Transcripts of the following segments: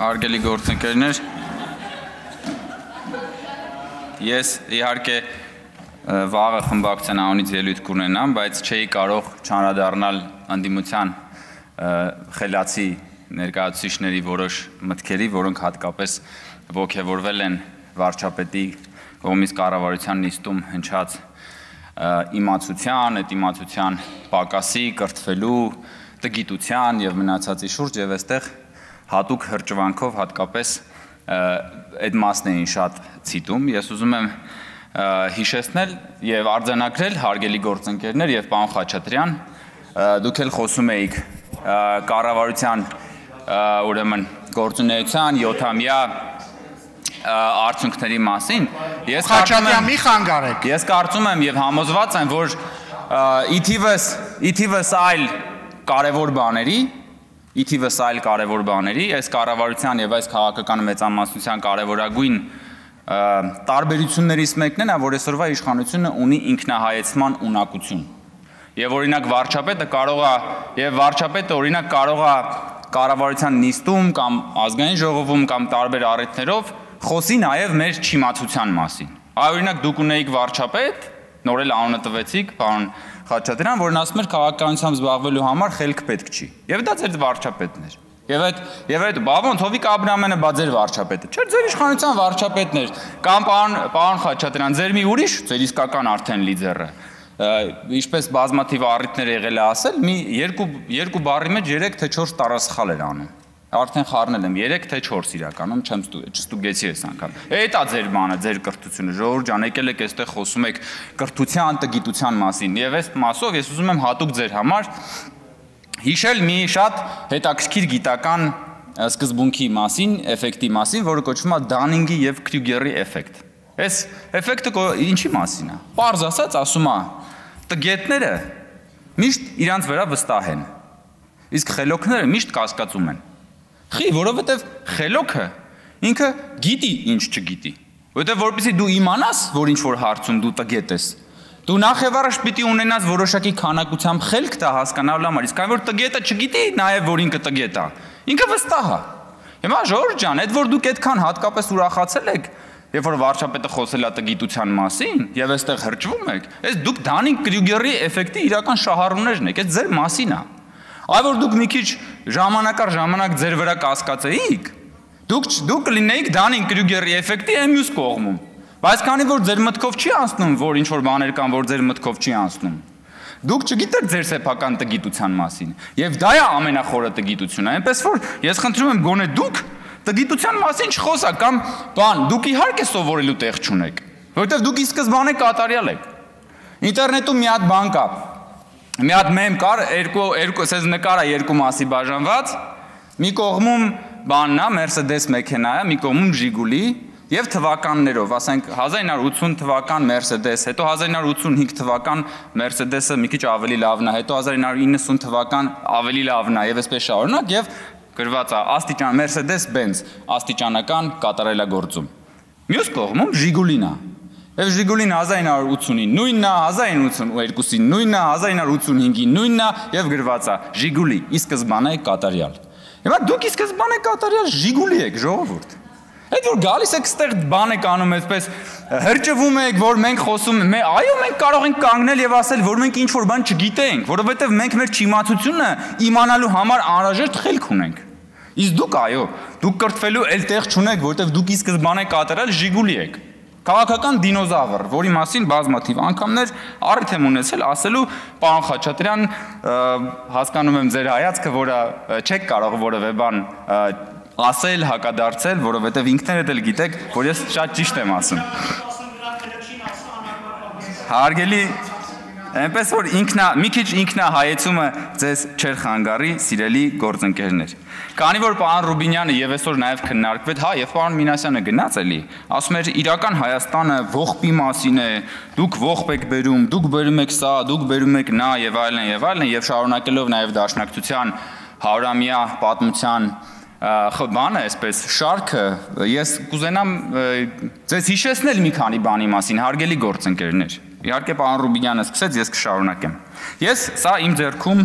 Հարգելի գործընկերներ, ես իհարկե վաղը խմբակցության անունից ելույթ կունենամ, բայց չէի կարող չանդրադառնալ ընդդիմության խելացի ներկայացուցիչների որոշ մտքերի, որոնք հատկապես ոգևորվել են վարչապետի կողմից կառավարության նիստում հնչած իմացության, այդ իմացության պակասի, կրթվելու, տգիտության եւ մնացածի շուրջ եւ այստեղ հատուկ հրճվանքով հատկապես այդ մասն էին շատ ցիտում։ Ես ուզում եմ հիշեցնել եւ արձանագրել հարգելի գործընկերներ եւ պարոն Խաչատրյան, դուք էլ խոսում էիք կառավարության ուրեմն գործունեության 7-ամյա արդյունքների մասին։ Ես կարծում եմ եւ համոզված եմ, որ իթիվս այլ կարևոր բաների, այս կառավարության եւ այս քաղաքական մեծամասնության կարևորագույն տարբերություններից մեկն է, որ այսօրվա իշխանությունը ունի ինքնահայեցման ունակություն։ Եվ օրինակ վարչապետը օրինակ կարող է կառավարության նիստում կամ ազգային ժողովում կամ տարբեր առիթներով խոսի նաև մեր չիմացության մասին։ Օրինակ դուք ունեիք վարչապետ, նոր էլ անունը տվեցիք, պարոն Խաչատրյան, որն ասում էր քաղաքականությամբ զբաղվելու համար խելք պետք չի։ Եվ դա ձեր վարչապետն էր։ Եվ այդ բավոն Հովիկ Աբրահամյանը բա ձեր վարչապետը։ Չէ, ձեր իշխանության վարչապետն էր։ Կամ պարոն Խաչատրյան, ձեր մի ուրիշ, ձեր իսկական արդեն լիդերը, ինչպես բազմաթիվ առիթներ եղել է ասել, մի երկու բառի մեջ 3 թե 4 տարասխալ էր անում։ Արդեն խառնել եմ 3 թե 4 իրականում, չստուգեցի այս անգամ։ Էդ է ձեր բանը, ձեր կրթությունը, ժողովուրդ ջան, եկել եք այստեղ խոսում եք կրթության, տգիտության մասին։ Եվ այս մասով ես ուզում եմ հատուկ ձեր համար հիշել մի շատ հետաքրքիր գիտական սկզբունքի մասին, էֆեկտի մասին, որը կոչվում է Դանինգի եւ Քրյուգերի էֆեկտ։ Այս էֆեկտը ինչի մասին է։ Պարզ ասած ասում է, տգետները միշտ իրանց վրա վստահ են, իսկ խելոքները միշտ կասկածում են։ Խի, որովհետև խելոքը ինքը գիտի ինչ չգիտի։ Որովհետև որպեսզի դու իմանաս, որ ինչ-որ հարցում դու տգետ ես, դու նախ եւ առաջ պիտի ունենաս որոշակի քանակությամբ խելք դա հասկանալու համար, իսկ այն որ տգետը չգիտի, նաեւ որ ինքը տգետ է, ինքը վստահ է։ Հիմա ժողովուրդ ջան, այդ որ դուք այդքան հատկապես ուրախացել եք, երբ որ վարչապետը խոսել է տգիտության մասին եւ այստեղ հրճվում եք, այս դուք Դանինգ-Քրյուգերի էֆեկտի իրական շահառուներն եք, այդ ձեր մասին է։ Այ որ դուք մի քիչ ժամանակ առ ժամանակ ձեր վրա կասկածեիք, դուք կլինեիք Դանինգ-Քրյուգերի էֆեկտի մյուս կողմում։ Բայց քանի որ ձեր մտքով չի անցնում, որ ինչ որ բաներ կան, որ ձեր մտքով չի անցնում, դուք չգիտեք ձեր սեփական տգիտության մասին։ Եվ դա է ամենախորը տգիտությունը, այնպես որ ես խնդրում եմ գոնե դուք տգիտության մասին չխոսակ կամ դուք իհարկե սովորելու տեղ չունեք, որովհետև դուք ի սկզբանե կատարյալ եք։ Ինտերնետում մի հատ բան կա, մի հատ մեմ կար, ասես նկար է երկու մասի բաժանված, մի կողմում բանն է, Mercedes մեքենա է, մի կողմում Ժիգուլի, եւ թվականներով, ասենք 1980 թվական Mercedes, հետո 1985 թվական Mercedes-ը մի քիչ ավելի լավն է, հետո 1990 թվական ավելի լավն է եւ այսպես շարունակ եւ գրված է աստիճան Mercedes-Benz աստիճանական կատարելագործում։ Մյուս կողմում Ժիգուլին է։ Եվ Ժիգուլին 1980-ին նույնն է, 1982-ին նույնն է, 1985-ին նույնն է եւ գրված է Ժիգուլի, ի սկզբանե կատարյալ։ Հիմա դուք ի սկզբանե կատարյալ Ժիգուլի եք, ժողովուրդ։ Այդ որ գալիս եք ստեղ բան եք անում, այսպես հրճվում եք, որ մենք խոսում ենք, այո, մենք կարող ենք կանգնել եւ ասել, որ մենք ինչ-որ բան չգիտենք, որովհետեւ մենք մեր չիմացությունը իմանալու համար անհրաժեշտ խելք ունենք։ Իսկ դուք այո, դուք կրթվելու էլ տեղ չունեք, որովհետեւ դուք ի սկզբանե կատարել Ժիգուլի եք։ Քաղաքական դինոզավր, որի մասին բազմաթիվ անգամներ առիթ եմ ունեցել ասելու, պարոն Խաչատրյան, հասկանում եմ ձեր հայացքը, որը չեք կարող որևէ բան ասել, հակադարձել, որովհետև ինքներդ էլ գիտեք, որ ես շատ ճիշտ եմ ասում։ Հարգելի, այնպես որ մի քիչ ինքնահայեցումը ձեզ չեր խանգարի, սիրելի գործընկերներ։ Քանի որ պարոն Ռուբինյանը եւ այսօր նաեւ քննարկվեց, եւ պարոն Մինասյանը գնաց էլի, ասում էր իրական Հայաստանը ողբի մասին է, դուք ողբ եք բերում, դուք բերում եք սա, դուք բերում եք նա եւ այլն եւ շարունակելով նաեւ Դաշնակցության 100-ամյա պատմության բանը, այսպես շարքը, ես կուզենամ ձեզ հիշեցնել մի քանի բանի մասին, հարգելի գործընկերներ։ Իհարկե պարոն Ռուբինյանը սկսեց, ես կշարունակեմ։ Ես սա իմ ձեռքում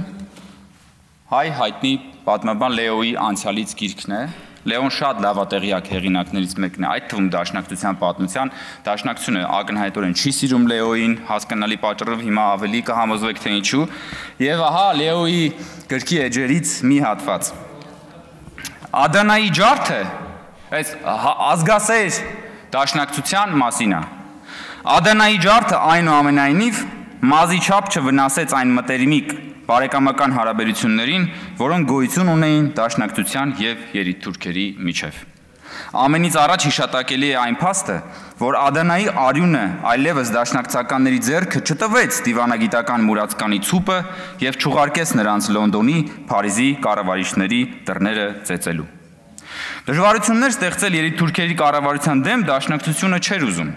հայ հայտնի պատմաբան Լեոյի անցյալից գիրքն է, Լեոն շատ լավատեղյակ հեղինակներից մեկն է, այդ թվում Դաշնակցության պատմության, Դաշնակցությունը ակնհայտորեն չի սիրում Լեոյին, հասկանալի պատճառով հիմա ավելի կհամոզվեք թե ինչու, եւ ահա Լեոյի գրքի էջերից մի հատված։ Ադանայի ջարդը, այս ազգասեր Դաշնակցության մասին է։ Ադանայի ջարդը այնուամենայնիվ մազի չափ չվնասեց այն մտերմիկ բարեկամական հարաբերություններին, որոնք գոյություն ունեին Դաշնակցության եւ երիտթուրքերի միջև։ Ամենից առաջ հիշատակելի է այն փաստը, որ Ադանայի արյունը այլևս դաշնակցականների ձեռքը չտվեց դիվանագիտական մուրացկանի ցուպը եւ չուղարկեց նրանց Լոնդոնի, Փարիզի կառավարիչների դռները ծեծելու։ Դժվարություններ ստեղծել երիտթուրքերի կառավարության դեմ Դաշնակցությունը չէր ուզում։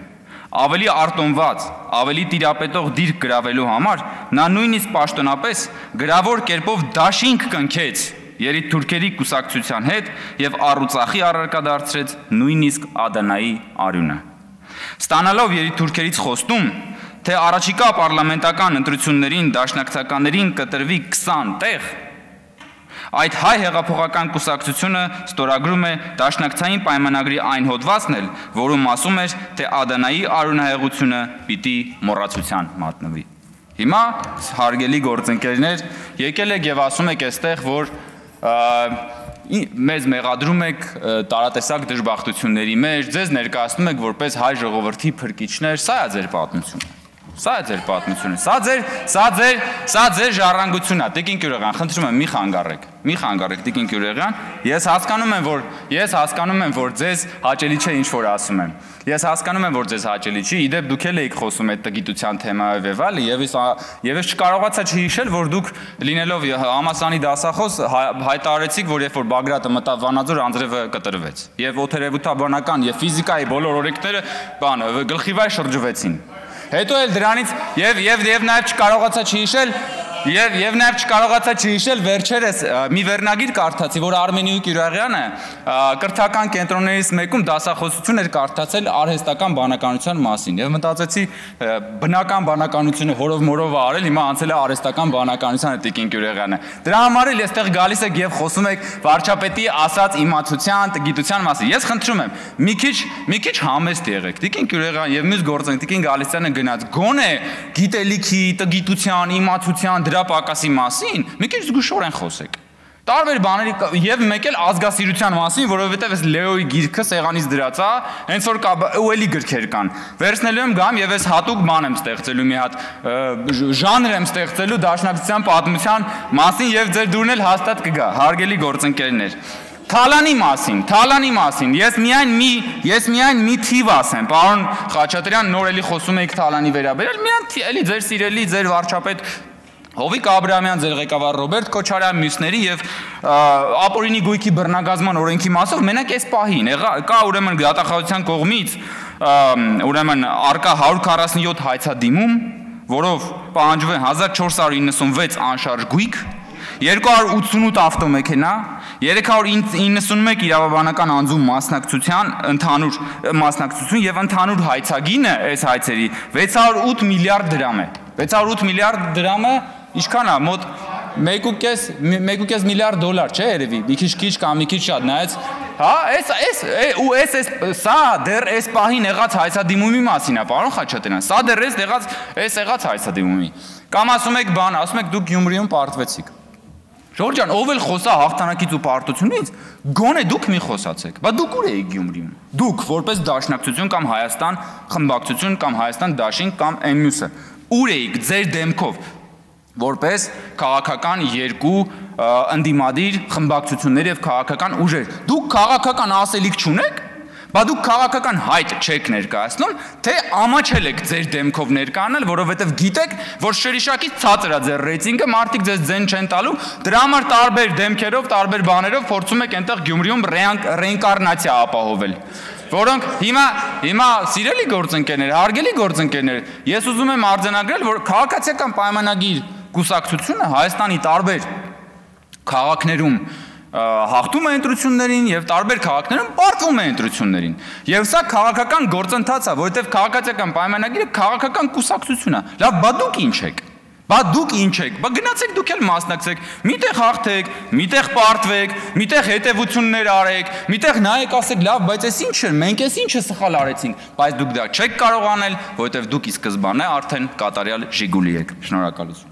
Ավելի արտոնված, ավելի տիրապետող դիրք գրավելու համար նա նույնիսկ պաշտոնապես գրավոր կերպով դաշինք կնքեց երիտթուրքերի կուսակցության հետ եւ առուծախի առարկա դարձրեց նույնիսկ Ադանայի արյունը։ Ստանալով երիտթուրքերից խոստում, թե առաջիկա պարլամենտական ընտրություններին դաշնակցականներին կտրվի 20 տեղ, այդ հայ հեղափոխական կուսակցությունը ստորագրում է դաշնակցային պայմանագրի այն հոդվածն էլ, որում ասում էր, թե Ադանայի արյունահեղությունը պիտի մոռացության մատնվի։ Հիմա, հարգելի գործընկերներ, եկել եք եւ ասում եք այստեղ, որ մեզ մեղադրում եք տարատեսակ դժբախտությունների մեջ, ձեզ ներկայացնում եք որպես հայ ժողովրդի փրկիչներ, սա է ձեր պատմությունը։ Սա է ձեր պատմությունը, սա ձեր ժառանգությունն է, Տիկին Կյուրեղյան, խնդրում եմ, մի խանգարեք, Տիկին Կյուրեղյան, ես հասկանում եմ, որ ձեզ հաճելի չէ ինչ որ ասում եմ, ես հասկանում եմ, որ ձեզ հաճելի չի, իդեպ դուք էլ եք խոսում այդ տգիտության թեմայով եւ այլ, եւ ես չկարողացա չհիշել, որ դուք լինելով համալսարանի դասախոս հայտարարեցիք, որ երբ որ Բագրատը մտավ Վանաձոր, անձրևը կտրվեց, եւ օդերևութաբանական եւ ֆիզիկայի բոլոր օրենքները գլխիվայր շրջվեցին։ Հետո էլ դրանից եւ նաեւ չկարողացա չհիշել վերջերս մի վերնագիր կարդացի, որ Արմենիու Կյուրեղյանը կրթական կենտրոններից մեկում դասախոսություն էր կարդացել արհեստական բանականության մասին եւ մտածեցի բնական բանականությունը հորով մորով արել, հիմա անցել է արհեստական բանականությանը Տիկին Կյուրեղյանը։ Դրա համար էլ այստեղ գալիս եք եւ խոսում եք վարչապետի ասած իմացության, տգիտության մասին։ Ես խնդրում եմ, մի քիչ համեստ եղեք։ Տիկին Կյուրեղյան եւ մյուս գործընկ Տիկին Գալստյանը գնաց գոնե գիտելիքի, տգիտության, իմացության դրա պակասի մասին, մի քիչ զգուշորեն խոսեք։ Տարբեր բաների եւ մեկ էլ ազգասիրության մասին, որովհետեւ այս Լեոյի գիրքը սեղանից դրած է, հենց որ ու էլի գրքեր կան։ Վերցնելու եմ գամ եւ այս հատուկ բան եմ ստեղծելու մի հատ ժանր եմ ստեղծելու դաշնակցության պատմության մասին եւ ձեր դուրն էլ հաստատ կգա, հարգելի գործընկերներ։ Թալանի մասին, ես միայն մի թիվ ասեմ, պարոն Խաչատրյան, նոր էլի խոսում եք Թալանի վերաբերյալ, միայն էլի ձեր սիրելի, ձեր վարչապետ Հովիկ Աբրահամյան, ձեր ղեկավար Ռոբերտ Քոչարյան, մյուսների եւ ապօրինի գույքի բռնագազման օրենքի մասով մենակ այս պահին կա ուրեմն դատախազության կողմից ուրեմն արկա 147 հայցադիմում, որով պահանջվում է 1496 անշարժ գույք, 288 ավտոմեքենա, 391 իրավաբանական անձում մասնակցություն եւ ընդհանուր հայցագինը այս հայցերի 608 միլիարդ դրամ է։ 608 միլիարդ դրամը ինչքան է, մոտ 1.5 միլիարդ դոլար, չէ՞ երևի, մի քիչ կամ մի քիչ շատ, նայած, հա, սա դեռ այս պահին եղած հայցադիմումի մասին է, պարոն Խաչատրյան, սա դեռ այս եղած հայցադիմումի։ Կամ ասում եք բան, ասում եք դուք Գյումրիում պարտվեցիք։ Ժորժ ջան, ով էլ խոսա հաղթանակից ու պարտությունից, գոնե դուք մի խոսացեք, բա դուք ուր եք Գյումրիում։ Դուք որպես Դաշնակցություն կամ Հայաստան խմբակցություն կամ Հայաստան Դաշինք կամ Էմյուսը, ուր եք ձեր դեմքով, որպես քաղաքական երկու ընդդիմադիր խմբակցություններ եւ քաղաքական ուժեր։ Դուք քաղաքական ասելիք չունեք, բա դուք քաղաքական հայտ չեք ներկայացնում, թե ամաչել եք ձեր դեմքով ներկայանալ, որովհետև գիտեք, որ շրիշակից ցածր է ձեր ռեյտինգը, մարդիկ ձեզ ձեն չեն տալու, դրա համար տարբեր դեմքերով, տարբեր բաներով փորձում եք այնտեղ Գյումրիում ռեինկարնացիա ապահովել։ Որոնք հիմա սիրելի գործընկերներ, հարգելի գործընկերներ, ես ուզում եմ արձանագրել, որ քաղաքացիական պայմանագիր կուսակցությունը Հայաստանի տարբեր քաղաքներում հաղթում է ընտրություններին եւ տարբեր քաղաքներում պարտվում է ընտրություններին։ Եվ սա քաղաքական գործընթաց է, որովհետեւ քաղաքացիական պայմանագիրը քաղաքական կուսակցություն է։ Լավ, բա դուք ինչ եք։ Բա դուք ինչ եք, բա գնացեք դուք էլ մասնակցեք, միտեղ հաղթեք, միտեղ պարտվեք, միտեղ հետևություններ արեք, միտեղ նայեք ասեք լավ, բայց այս ինչ է, մենք այս ինչը սխալ արեցինք, բայց դուք դա չեք կարող անել, որովհետև դուք ի սկզբանե արդեն կատարյալ Ժիգուլի եք։ Շնորհակալություն։